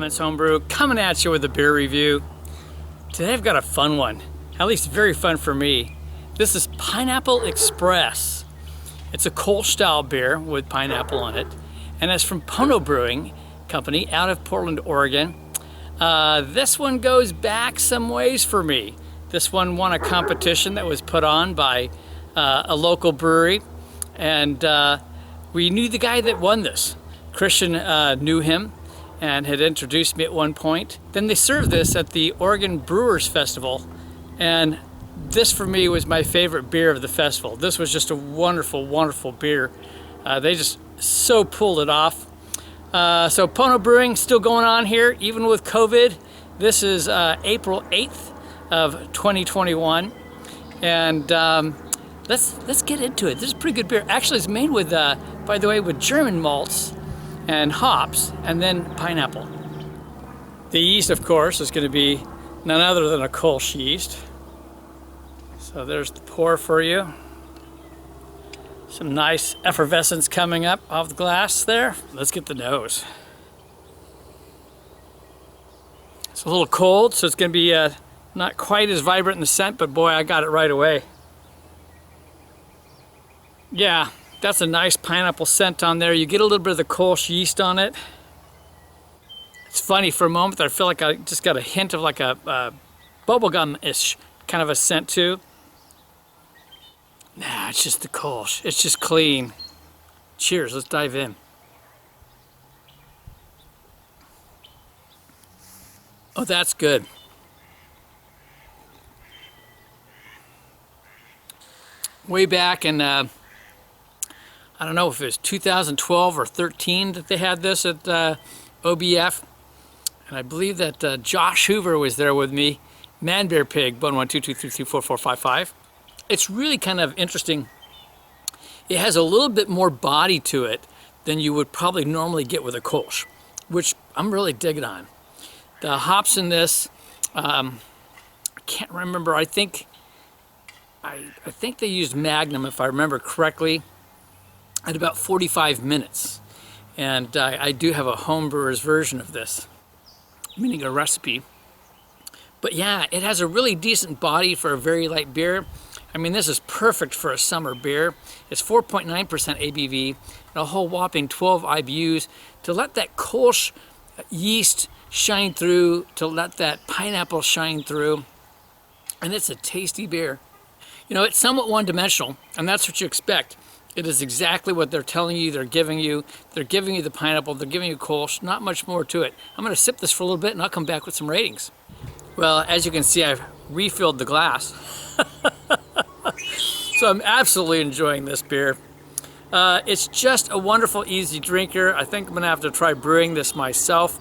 Comments Homebrew, coming at you with a beer review. Today I've got a fun one, at least very fun for me. This is Pineapple Express. It's a Kolsch style beer with pineapple on it, and it's from Pono Brewing Company out of Portland, Oregon. This one goes back some ways for me. This one won a competition that was put on by a local brewery, and we knew the guy that won this. Christian knew him and had introduced me at one point. Then they served this at the Oregon Brewers Festival, and this for me was my favorite beer of the festival. This was just a wonderful, wonderful beer. They just so pulled it off. So Pono Brewing still going on here, even with COVID. This is April 8th of 2021, and let's get into it. This is a pretty good beer. Actually, it's made with, by the way, with German malts and hops, and then pineapple. The yeast, of course, is going to be none other than a Kolsch yeast. So there's the pour for you. Some nice effervescence coming up off the glass there. Let's get the nose. It's a little cold, so it's going to be not quite as vibrant in the scent, but boy, I got it right away. Yeah, that's a nice pineapple scent on there. You get a little bit of the Kolsch yeast on it. It's funny, for a moment I feel like I just got a hint of like a bubblegum-ish kind of a scent too. Nah, it's just the Kolsch. It's just clean. Cheers, let's dive in. Oh, that's good. Way back in, I don't know if it was 2012 or 13 that they had this at OBF. And I believe that Josh Hoover was there with me. Man Bear Pig, 11223344455. It's really kind of interesting. It has a little bit more body to it than you would probably normally get with a Kolsch, which I'm really digging on. The hops in this, I can't remember. I think they used Magnum, if I remember correctly, at about 45 minutes. And I do have a homebrewer's version of this, meaning a recipe. But yeah, it has a really decent body for a very light beer. I mean, this is perfect for a summer beer. It's 4.9% ABV and a whole whopping 12 IBUs to let that Kolsch yeast shine through, to let that pineapple shine through. And it's a tasty beer. You know, it's somewhat one-dimensional, and that's what you expect. It is exactly what they're telling you, they're giving you. They're giving you the pineapple, they're giving you Kolsch, not much more to it. I'm gonna sip this for a little bit and I'll come back with some ratings. Well, as you can see, I've refilled the glass. So I'm absolutely enjoying this beer. It's just a wonderful, easy drinker. I think I'm gonna have to try brewing this myself.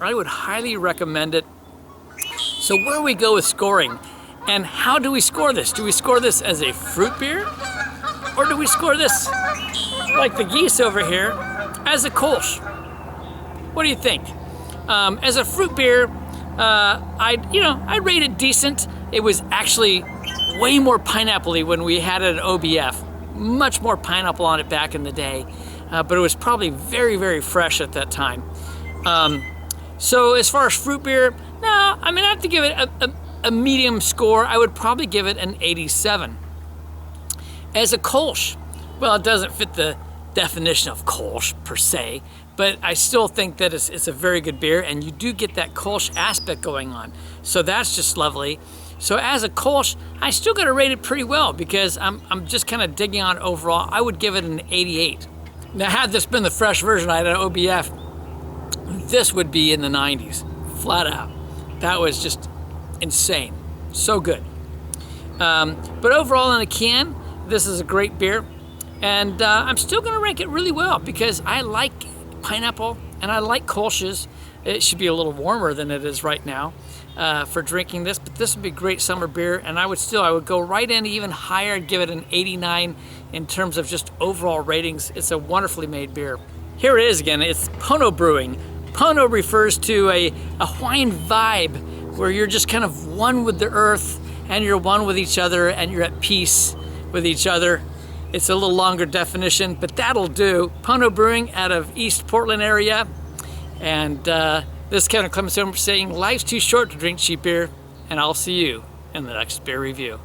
I would highly recommend it. So where we go with scoring, and how do we score this? Do we score this as a fruit beer? Or do we score this, like the geese over here, as a Kolsch? What do you think? As a fruit beer, I'd rate it decent. It was actually way more pineapple-y when we had it at OBF. Much more pineapple on it back in the day, but it was probably very, very fresh at that time. So as far as fruit beer, no, I mean, I have to give it a medium score. I would probably give it an 87. As a Kolsch, well, it doesn't fit the definition of Kolsch per se, but I still think that it's a very good beer, and you do get that Kolsch aspect going on. So that's just lovely. So as a Kolsch, I still got to rate it pretty well because I'm just kind of digging on it overall. I would give it an 88. Now, had this been the fresh version I had at OBF, this would be in the 90s, flat out. That was just insane, so good. But overall in a can, this is a great beer, and I'm still going to rank it really well because I like pineapple and I like Kolsch's. It should be a little warmer than it is right now for drinking this, but this would be a great summer beer, and I would go right in even higher and give it an 89 in terms of just overall ratings. It's a wonderfully made beer. Here it is again. It's Pono Brewing. Pono refers to a Hawaiian vibe where you're just kind of one with the earth and you're one with each other and you're at peace with each other. It's a little longer definition, but that'll do. Pono Brewing out of East Portland area. And This is Kevin Clemens saying life's too short to drink cheap beer, and I'll see you in the next beer review.